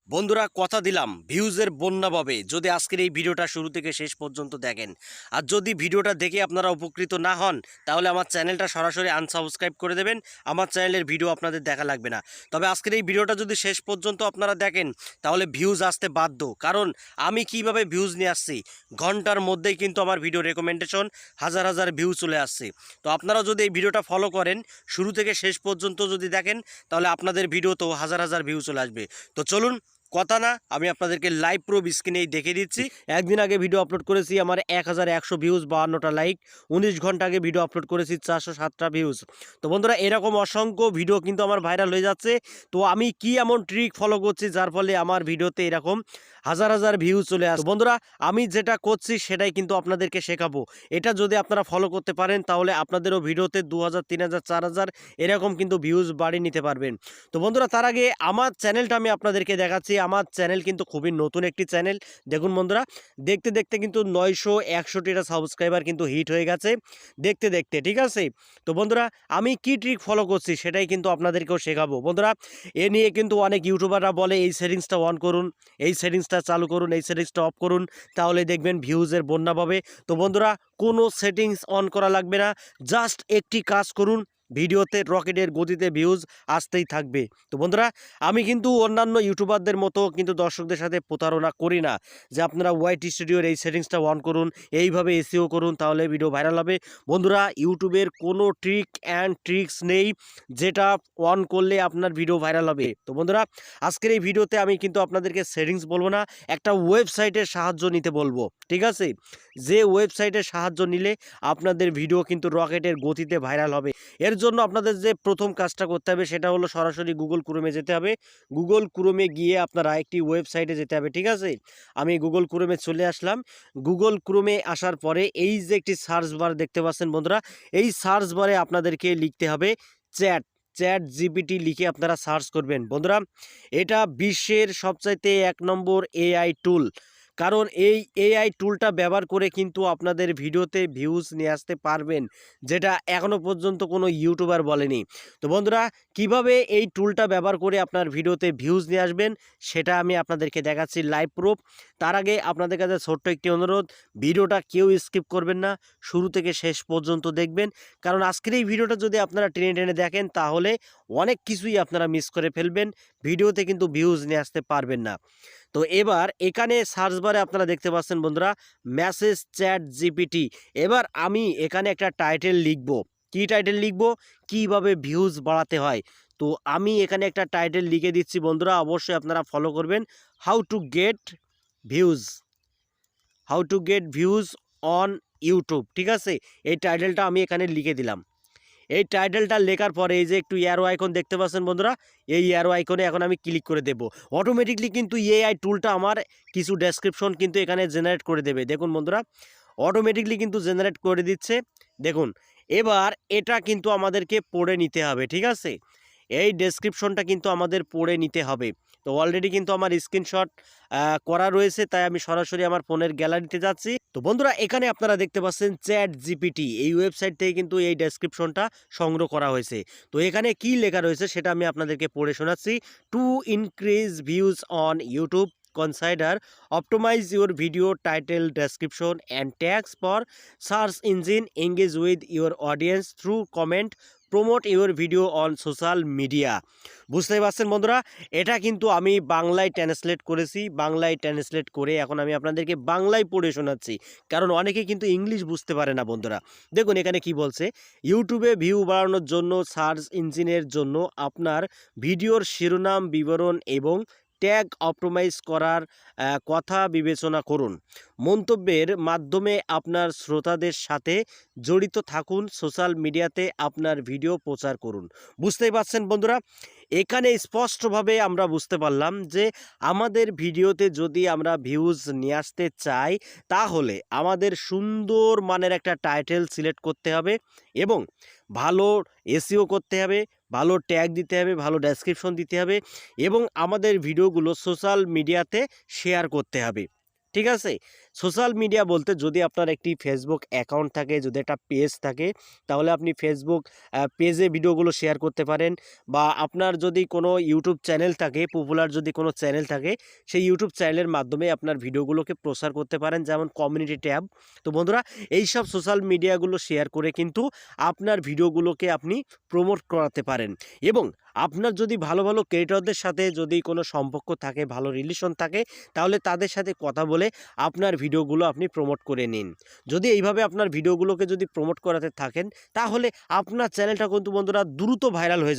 বন্ধুরা কথা দিলাম ভিউজের বন্যা পাবে যদি আজকের এই ভিডিওটা শুরু থেকে শেষ পর্যন্ত দেখেন। আর যদি ভিডিওটা দেখে আপনারা উপকৃত না হন তাহলে আমার চ্যানেলটা সরাসরি আনসাবস্ক্রাইব করে দেবেন। আমার চ্যানেলের ভিডিও আপনাদের দেখা লাগবে না। তবে আজকের এই ভিডিওটা যদি শেষ পর্যন্ত আপনারা দেখেন তাহলে ভিউজ আসতে বাধ্য, কারণ আমি কিভাবে ভিউজ নিয়ে আসছি ঘন্টার মধ্যেই কিন্তু আমার ভিডিও রেকমেন্ডেশন হাজার হাজার ভিউ চলে আসছে। তো আপনারা যদি এই ভিডিওটা ফলো করেন, শুরু থেকে শেষ পর্যন্ত যদি দেখেন তাহলে আপনাদের ভিডিওতেও হাজার হাজার ভিউ চলে আসবে। তো চলুন কথা না, আমি আপনাদেরকে লাইভ প্রুফ স্ক্রিনেই দেখে দিচ্ছি। একদিন আগে ভিডিও আপলোড করেছি, আমার 1100 ভিউজ, 52টা লাইক। 19 ঘন্টা আগে ভিডিও আপলোড করেছি, 407টা ভিউজ। তো বন্ধুরা, এরকম অসংখ্য ভিডিও কিন্তু আমার ভাইরাল হয়ে যাচ্ছে। তো আমি কি এমন ট্রিক ফলো করছি যার ফলে আমার ভিডিওতে এরকম হাজার হাজার ভিউজ চলে আসে? বন্ধুরা, আমি যেটা করছি সেটাই কিন্তু আপনাদেরকে শেখাবো। এটা যদি আপনারা ফলো করতে পারেন তাহলে আপনাদেরও ভিডিওতে 2000, 3000, 4000 এরকম কিন্তু ভিউজ বাড়িয়ে নিতে পারবেন। তো বন্ধুরা, তার আগে আমার চ্যানেলটা আমি আপনাদেরকে দেখাচ্ছি। আমার চ্যানেল কিন্তু খুবই নতুন একটি চ্যানেল। দেখুন বন্ধুরা, দেখতে দেখতে কিন্তু 961টা সাবস্ক্রাইবার কিন্তু হিট হয়ে গেছে দেখতে দেখতে, ঠিক আছে? তো বন্ধুরা, আমি কি ট্রিক ফলো করছি সেটাই কিন্তু আপনাদেরকেও শেখাবো। বন্ধুরা, এ নিয়ে কিন্তু অনেক ইউটিউবাররা বলে এই সেটিংসটা অন করুন, এই সেটিংসটা চালু করুন, এই সেটিংসটা অফ করুন, তাহলে দেখবেন ভিউজের বন্যা পাবে। তো বন্ধুরা, কোনো সেটিংস অন করা লাগবে না, জাস্ট একটি কাজ করুন, ভিডিওতে রকেটের গতিতে ভিউজ আসতেই থাকবে। তো বন্ধুরা, আমি কিন্তু অন্যান্য ইউটিউবারদের মতো কিন্তু দর্শকদের সাথে প্রতারণা করি না যে আপনারা ওয়াইট স্টুডিওর এই সেটিংসটা অন করুন, এইভাবে এসিও করুন তাহলে ভিডিও ভাইরাল হবে। বন্ধুরা, ইউটিউবের কোনো ট্রিক অ্যান্ড ট্রিক্স নেই যেটা অন করলে আপনার ভিডিও ভাইরাল হবে। তো বন্ধুরা, আজকের এই ভিডিওতে আমি কিন্তু আপনাদেরকে সেটিংস বলবো না, একটা ওয়েবসাইটের সাহায্য নিতে বলবো, ঠিক আছে? যে ওয়েবসাইটের সাহায্য নিলে আপনাদের ভিডিও কিন্তু রকেটের গতিতে ভাইরাল হবে। এর জন্য আপনাদের যে প্রথম কাজটা করতে হবে সেটা হলো সরাসরি গুগল ক্রোমে যেতে হবে। গুগল ক্রোমে গিয়ে আপনারা একটি ওয়েবসাইটে যেতে হবে, ঠিক আছে? আমি গুগল ক্রোমে চলে আসলাম। গুগল ক্রোমে আসার পরে এই যে একটি সার্চ বার দেখতে পাচ্ছেন বন্ধুরা, এই সার্চ বারে আপনাদেরকে লিখতে হবে চ্যাট চ্যাট জিপিটি লিখে আপনারা সার্চ করবেন। বন্ধুরা, এটা বিশ্বের সবচাইতে 1 নম্বর এআই টুল, কারণ এই এআই টুলটা ব্যবহার করে কিন্তু আপনাদের ভিডিওতে ভিউজ নিয়ে আসতে পারবেন, যেটা এখনও পর্যন্ত কোনো ইউটিউবার বলেনি। তো বন্ধুরা, কিভাবে এই টুলটা ব্যবহার করে আপনার ভিডিওতে ভিউজ নিয়ে আসবেন সেটা আমি আপনাদেরকে দেখাচ্ছি লাইভ প্রুফ। তার আগে আপনাদের কাছে ছোট্ট একটি অনুরোধ, ভিডিওটা কেউ স্কিপ করবেন না, শুরু থেকে শেষ পর্যন্ত দেখবেন, কারণ আজকের এই ভিডিওটা যদি আপনারা টেনে টেনে দেখেন তাহলে অনেক কিছুই আপনারা মিস করে ফেলবেন, ভিডিওতে কিন্তু ভিউজ নিয়ে আসতে পারবেন না। তো এবার এখানে সার্চ বারে আপনারা দেখতে পাচ্ছেন বন্ধুরা মেসেজ চ্যাট জিপিটি। এবার আমি এখানে একটা টাইটেল লিখব। কি টাইটেল লিখব? কিভাবে ভিউজ বাড়াতে হয়। তো আমি এখানে একটা টাইটেল লিখে দিচ্ছি বন্ধুরা, অবশ্যই আপনারা ফলো করবেন। How to get views, how to get views on YouTube, ঠিক আছে? এই টাইটেলটা আমি এখানে লিখে দিলাম। এই টাইটেলটা লেখার পরে এই যে একটু অ্যারো আইকন দেখতে পাচ্ছেন বন্ধুরা, এই অ্যারো আইকনে এখন আমি ক্লিক করে দেব। অটোমেটিকলি কিন্তু এআই টুলটা আমার কিছু ডেসক্রিপশন কিন্তু এখানে জেনারেট করে দেবে। দেখুন বন্ধুরা, অটোমেটিকলি কিন্তু জেনারেট করে দিচ্ছে। দেখুন, এবার এটা কিন্তু আমাদেরকে পড়ে নিতে হবে, ঠিক আছে? এই ডেসক্রিপশনটা কিন্তু আমাদের পড়ে নিতে হবে। তো অলরেডি কিন্তু আমার স্ক্রিনশট করা রয়েছে, তাই আমি সরাসরি আমার ফোনের গ্যালারিতে যাচ্ছি। তো বন্ধুরা, এখানে আপনারা দেখতে পাচ্ছেন চ্যাট জিপিটি, এই ওয়েবসাইট থেকে কিন্তু এই ডেসক্রিপশনটা সংগ্রহ করা হয়েছে। তো এখানে কি লেখা রয়েছে সেটা আমি আপনাদেরকে পড়ে শোনাচ্ছি। To increase views on YouTube, consider optimize your video title, description and tags for search engine, engage with your audience through comment, promote your video on social media। বুঝতেই পারছেন বন্ধুরা, এটা কিন্তু আমি বাংলায় ট্রান্সলেট করেছি। বাংলায় ট্রান্সলেট করে এখন আমি আপনাদেরকে বাংলায় পড়ে শোনাচ্ছি, কারণ অনেকে কিন্তু ইংলিশ বুঝতে পারে না বন্ধুরা। দেখুন এখানে কি বলছে, ইউটিউবে ভিউ বাড়ানোর জন্য সার্চ ইঞ্জিনের জন্য আপনার ভিডিওর শিরোনাম, বিবরণ এবং ট্যাগ অপটিমাইজ করার কথা বিবেচনা করুন। মন্তব্যের মাধ্যমে আপনার শ্রোতাদের সাথে জড়িত থাকুন, সোশ্যাল মিডিয়াতে আপনার ভিডিও প্রচার করুন। বুঝতেই পারছেন বন্ধুরা, এখানে স্পষ্টভাবে আমরা বুঝতে পারলাম যে আমাদের ভিডিওতে যদি আমরা ভিউজ নিয়ে আসতে চাই তাহলে আমাদের সুন্দর মানের একটা টাইটেল সিলেক্ট করতে হবে এবং ভালো এসইও করতে হবে, ভালো ট্যাগ দিতে হবে, ভালো ডেসক্রিপশন দিতে হবে এবং আমাদের ভিডিওগুলো সোশ্যাল মিডিয়াতে শেয়ার করতে হবে, ঠিক আছে? সোশ্যাল মিডিয়া বলতে যদি আপনার একটি ফেসবুক অ্যাকাউন্ট থাকে, যদি একটা পেজ থাকে, তাহলে আপনি ফেসবুক পেজে ভিডিওগুলো শেয়ার করতে পারেন। বা আপনার যদি কোনো ইউটিউব চ্যানেল থাকে, পপুলার যদি কোনো চ্যানেল থাকে, সেই ইউটিউব চ্যানেলের মাধ্যমে আপনার ভিডিওগুলোকে প্রচার করতে পারেন, যেমন কমিউনিটি ট্যাব। তো বন্ধুরা, এইসব সোশ্যাল মিডিয়াগুলো শেয়ার করে কিন্তু আপনার ভিডিওগুলোকে আপনি প্রমোট করাতে পারেন। এবং আপনার যদি ভালো ভালো ক্রিয়েটরদের সাথে যদি কোনো সম্পর্ক থাকে, ভালো রিলেশন থাকে, তাহলে তাদের সাথে কথা বলে আপনার ভিডিওগুলো আপনি প্রমোট করে নিন। যদি এইভাবে আপনার ভিডিওগুলোকে যদি প্রমোট করাতে থাকেন, তাহলে আপনার চ্যানেলটা কিন্তু বন্ধুরা দ্রুত ভাইরাল হয়ে যাবে।